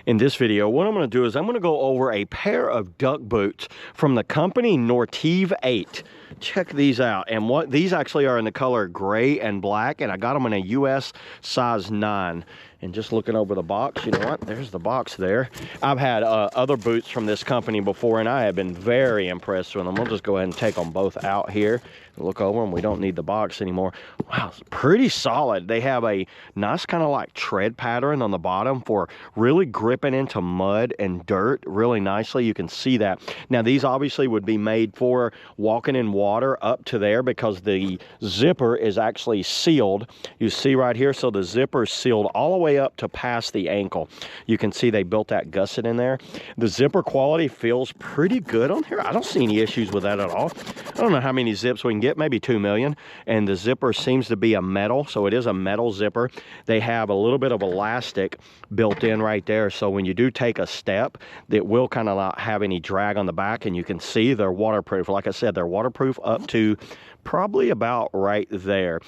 In this video, what I'm going to do is I'm going to go over a pair of duck boots from the company NORTIV 8. Check these out. And what these actually are in the color gray and black, and I got them in a US size 9. And just looking over the box, you know what? There's the box there. I've had other boots from this company before, and I have been very impressed with them. We'll just go ahead and take them both out here and look over them. We don't need the box anymore. Wow, it's pretty solid. They have a nice kind of like tread pattern on the bottom for really gripping into mud and dirt really nicely. You can see that. Now, these obviously would be made for walking in water up to there because the zipper is actually sealed. You see right here, so the zipper is sealed all the way up to past the ankle. You can see they built that gusset in there. The zipper quality feels pretty good on here. I don't see any issues with that at all. I don't know how many zips we can get, maybe 2 million. And the zipper seems to be a metal, so it is a metal zipper. They have a little bit of elastic built in right there, so when you do take a step, it will kind of not have any drag on the back, and you can see they're waterproof. Like I said, they're waterproof up to probably about right there.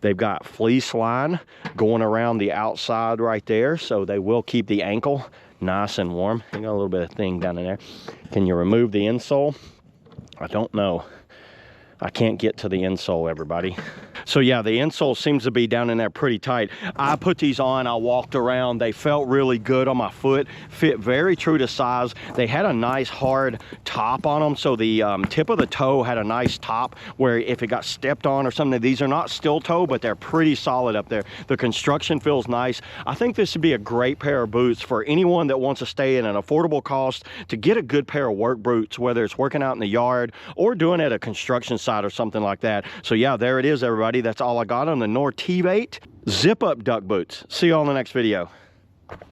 They've got fleece line going around the outside right there, so they will keep the ankle nice and warm. You got a little bit of thing down in there. Can you remove the insole? I don't know. I can't get to the insole, everybody. So yeah, the insole seems to be down in there pretty tight. I put these on, I walked around, they felt really good on my foot, fit very true to size. They had a nice hard top on them, so the tip of the toe had a nice top where if it got stepped on or something, these are not steel toe, but they're pretty solid up there. The construction feels nice. I think this would be a great pair of boots for anyone that wants to stay in an affordable cost to get a good pair of work boots, whether it's working out in the yard or doing it at a construction site or something like that. So yeah, there it is, everybody. That's all I got on the NORTIV 8 zip up duck boots. See you all in the next video.